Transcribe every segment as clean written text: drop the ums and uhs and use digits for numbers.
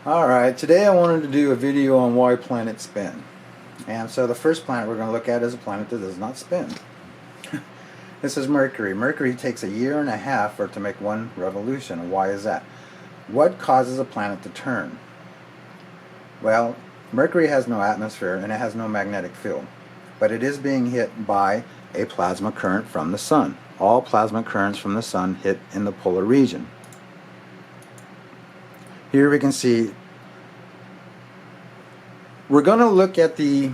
Alright, today I wanted to do a video on why planets spin. And so the first planet we're going to look at is a planet that does not spin. This is Mercury. Mercury takes a year and a half for it to make one revolution. And why is that? What causes a planet to turn? Well, Mercury has no atmosphere and it has no magnetic field. But it is being hit by a plasma current from the Sun. All plasma currents from the Sun hit in the polar region. Here we can see, we're going to look at the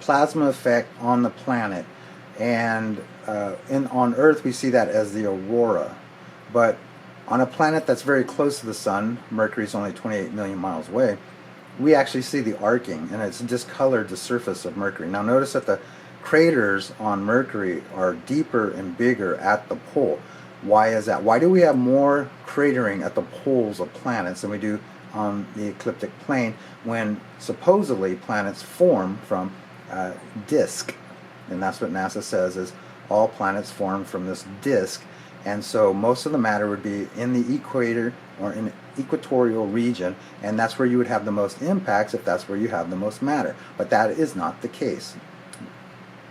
plasma effect on the planet, and on Earth we see that as the aurora, but on a planet that's very close to the Sun, Mercury is only 28 million miles away, we actually see the arcing, and it's discolored the surface of Mercury. Now notice that the craters on Mercury are deeper and bigger at the pole. Why is that? Why do we have more cratering at the poles of planets than we do on the ecliptic plane when supposedly planets form from disk? And that's what NASA says, is all planets form from this disk, and so most of the matter would be in the equator or in the equatorial region, and that's where you would have the most impacts if that's where you have the most matter. But that is not the case.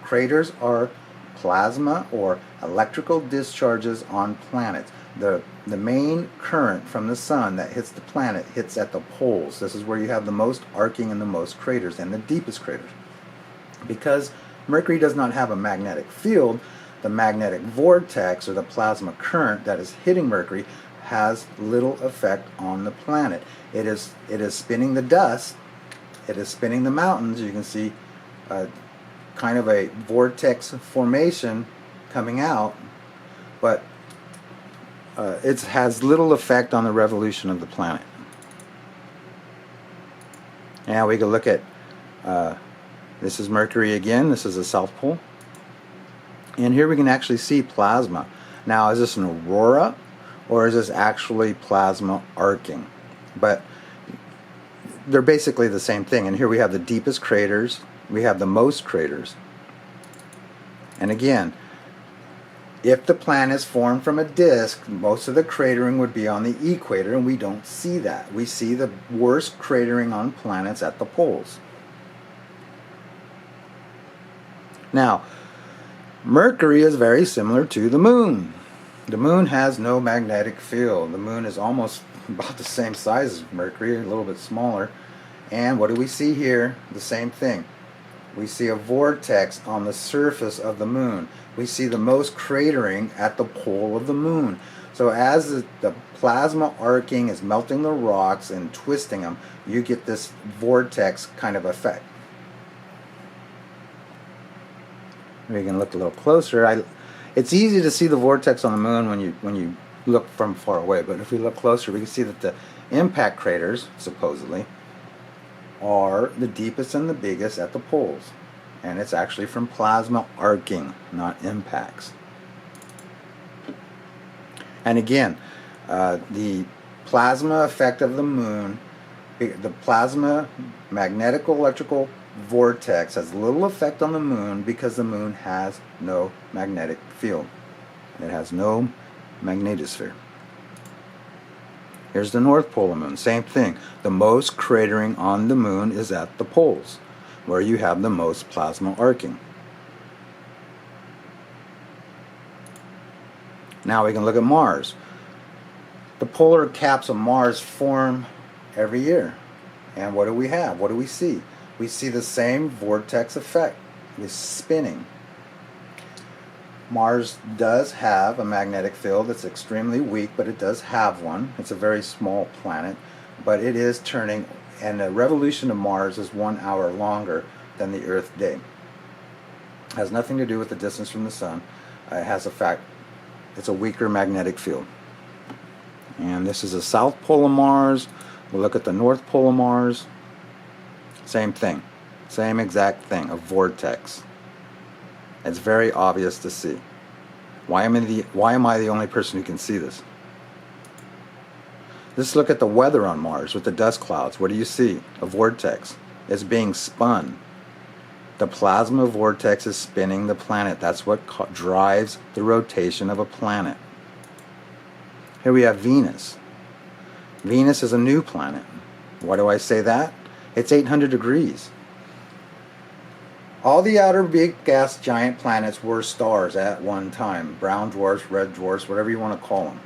Craters are plasma or electrical discharges on planets. The main current from the Sun that hits the planet hits at the poles. This is where you have the most arcing and the most craters and the deepest craters. Because Mercury does not have a magnetic field, the magnetic vortex or the plasma current that is hitting Mercury has little effect on the planet. It is spinning the dust, it is spinning the mountains. You can see kind of a vortex formation coming out, but it has little effect on the revolution of the planet. Now we can look at this is Mercury again. This is the South Pole, and here we can actually see plasma. Now, is this an aurora or is this actually plasma arcing? But they're basically the same thing. And here we have the deepest craters, we have the most craters. And again, if the planet is formed from a disk, most of the cratering would be on the equator, and we don't see that. We see the worst cratering on planets at the poles. Now, Mercury is very similar to the Moon. The Moon has no magnetic field. The Moon is almost about the same size as Mercury, a little bit smaller. And what do we see here? The same thing. We see a vortex on the surface of the Moon. We see the most cratering at the pole of the Moon. So as the plasma arcing is melting the rocks and twisting them, you get this vortex kind of effect. We can look a little closer. It's easy to see the vortex on the Moon when you look from far away, but if we look closer, we can see that the impact craters, supposedly, are the deepest and the biggest at the poles, and it's actually from plasma arcing, not impacts. And again, the plasma effect of the Moon, the plasma magnetic electrical vortex has little effect on the Moon because the Moon has no magnetic field. It has no magnetosphere. Here's the North Pole of the Moon. Same thing. The most cratering on the Moon is at the poles, where you have the most plasma arcing. Now we can look at Mars. The polar caps of Mars form every year. And what do we have? What do we see? We see the same vortex effect, this spinning. Mars does have a magnetic field that's extremely weak, but it does have one. It's a very small planet, but it is turning, and the revolution of Mars is 1 hour longer than the Earth day. It has nothing to do with the distance from the Sun. It has a fact, it's a weaker magnetic field. And this is the South Pole of Mars. We'll look at the North Pole of Mars. Same thing, same exact thing, a vortex. It's very obvious to see. Why am I the only person who can see this? Let's look at the weather on Mars with the dust clouds. What do you see? A vortex. It's being spun. The plasma vortex is spinning the planet. That's what drives the rotation of a planet. Here we have Venus. Venus is a new planet. Why do I say that? It's 800 degrees. All the outer big gas giant planets were stars at one time. Brown dwarfs, red dwarfs, whatever you want to call them.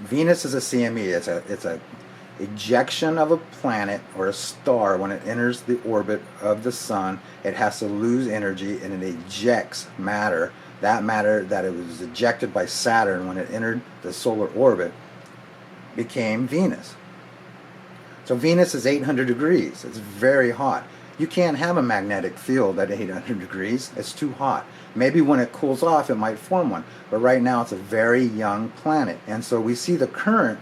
Venus is a CME. It's a ejection of a planet or a star. When it enters the orbit of the sun, it has to lose energy and it ejects matter. That matter that it was ejected by Saturn when it entered the solar orbit became Venus. So Venus is 800 degrees. It's very hot. You can't have a magnetic field at 800 degrees. It's too hot. Maybe when it cools off, it might form one. But right now, it's a very young planet. And so we see the current,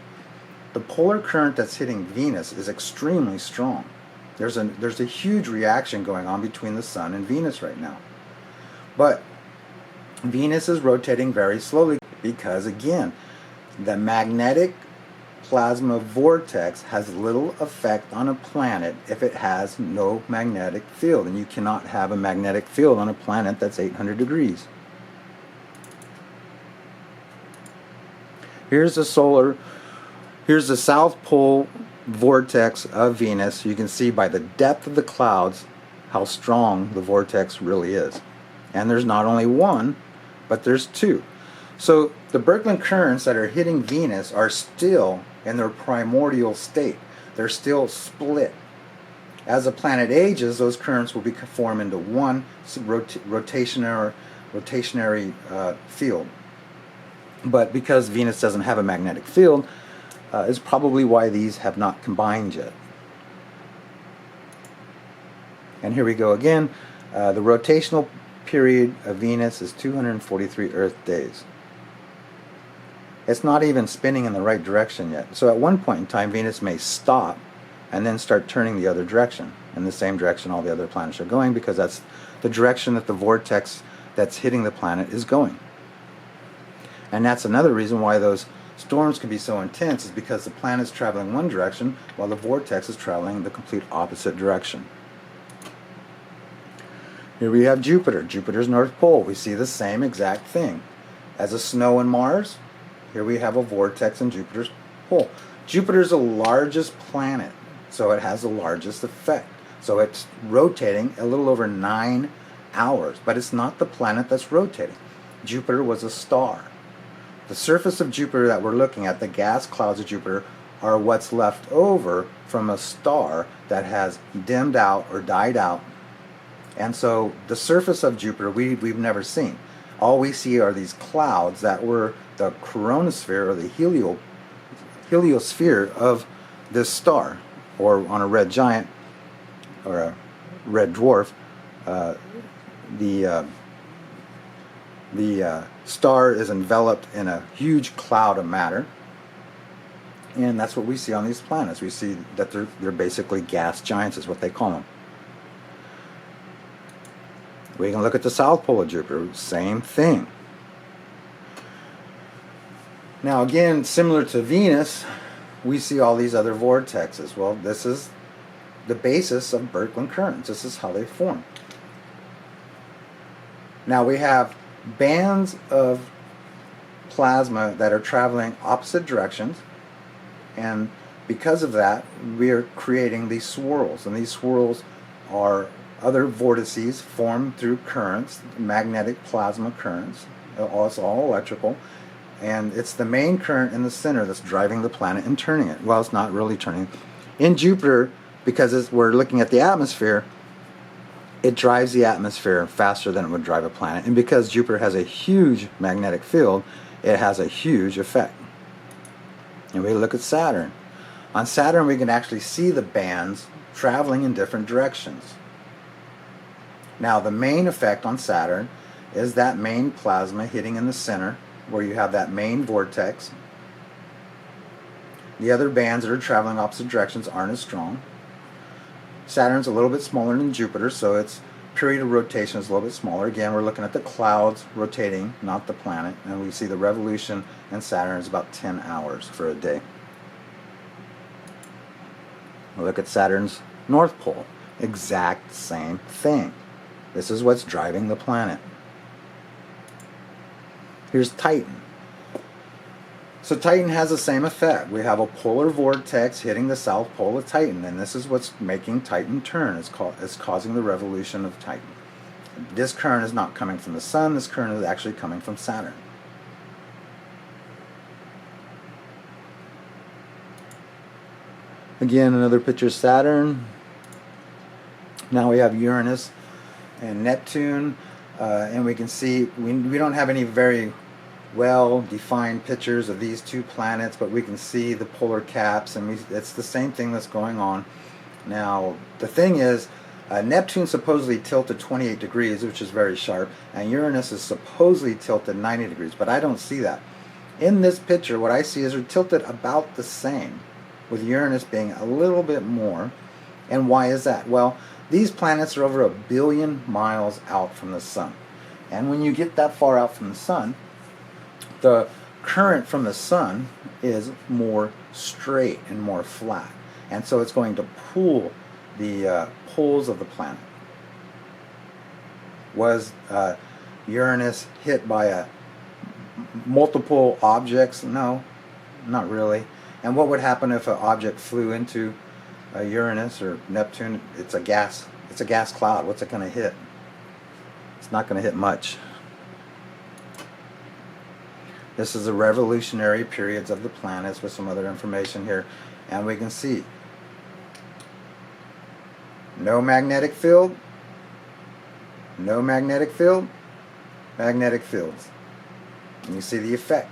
the polar current that's hitting Venus is extremely strong. There's a huge reaction going on between the sun and Venus right now. But Venus is rotating very slowly because, again, the magnetic plasma vortex has little effect on a planet if it has no magnetic field, and you cannot have a magnetic field on a planet that's 800 degrees. Here's the South Pole vortex of Venus. You can see by the depth of the clouds how strong the vortex really is. And there's not only one, but there's two. So the Birkeland currents that are hitting Venus are still in their primordial state. They're still split. As the planet ages, those currents will form into one rotationary field. But because Venus doesn't have a magnetic field, is probably why these have not combined yet. And here we go again. The rotational period of Venus is 243 Earth days. It's not even spinning in the right direction yet. So at one point in time, Venus may stop and then start turning the other direction, in the same direction all the other planets are going, because that's the direction that the vortex that's hitting the planet is going. And that's another reason why those storms can be so intense, is because the planet's traveling one direction while the vortex is traveling the complete opposite direction. Here we have Jupiter, Jupiter's North Pole. We see the same exact thing. As a snow in Mars, here we have a vortex in Jupiter's pole. Jupiter's the largest planet, so it has the largest effect. So it's rotating a little over 9 hours, but it's not the planet that's rotating. Jupiter was a star. The surface of Jupiter that we're looking at, the gas clouds of Jupiter, are what's left over from a star that has dimmed out or died out. And so the surface of Jupiter we've never seen. All we see are these clouds that were the coronosphere, or the heliosphere of this star. Or on a red giant or a red dwarf, the star is enveloped in a huge cloud of matter. And that's what we see on these planets. We see that they're basically gas giants, is what they call them. We can look at the South Pole of Jupiter, same thing. Now again, similar to Venus, we see all these other vortexes. Well, this is the basis of Birkeland currents. This is how they form. Now we have bands of plasma that are traveling opposite directions, and because of that, we are creating these swirls, and these swirls are other vortices formed through currents, magnetic plasma currents. It's all electrical, and it's the main current in the center that's driving the planet and turning it. Well, it's not really turning. In Jupiter, because we're looking at the atmosphere, it drives the atmosphere faster than it would drive a planet. And because Jupiter has a huge magnetic field, it has a huge effect. And we look at Saturn. On Saturn, we can actually see the bands traveling in different directions. Now, the main effect on Saturn is that main plasma hitting in the center, where you have that main vortex. The other bands that are traveling opposite directions aren't as strong. Saturn's a little bit smaller than Jupiter, so its period of rotation is a little bit smaller. Again, we're looking at the clouds rotating, not the planet, and we see the revolution in Saturn is about 10 hours for a day. We'll look at Saturn's North Pole. Exact same thing. This is what's driving the planet. Here's Titan. So Titan has the same effect. We have a polar vortex hitting the south pole of Titan, and this is what's making Titan turn. It's causing the revolution of Titan. This current is not coming from the sun. This current is actually coming from Saturn. Again, another picture of Saturn. Now we have Uranus and Neptune, and we can see we don't have any very well defined pictures of these two planets, but we can see the polar caps, and it's the same thing that's going on. Now the thing is, Neptune supposedly tilted 28 degrees, which is very sharp, and Uranus is supposedly tilted 90 degrees, but I don't see that. In this picture, what I see is they're tilted about the same, with Uranus being a little bit more. And why is that? Well, these planets are over 1 billion miles out from the sun. And when you get that far out from the sun, the current from the sun is more straight and more flat. And so it's going to pull the poles of the planet. Was Uranus hit by multiple objects? No, not really. And what would happen if an object flew into Uranus or Neptune? It's a gas cloud. What's it going to hit? It's not going to hit much. This is the revolutionary periods of the planets with some other information here, and we can see no magnetic field, no magnetic field, magnetic fields. And you see the effect.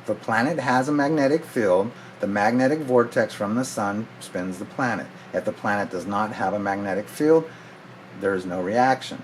If a planet has a magnetic field, the magnetic vortex from the sun spins the planet. If the planet does not have a magnetic field, there is no reaction.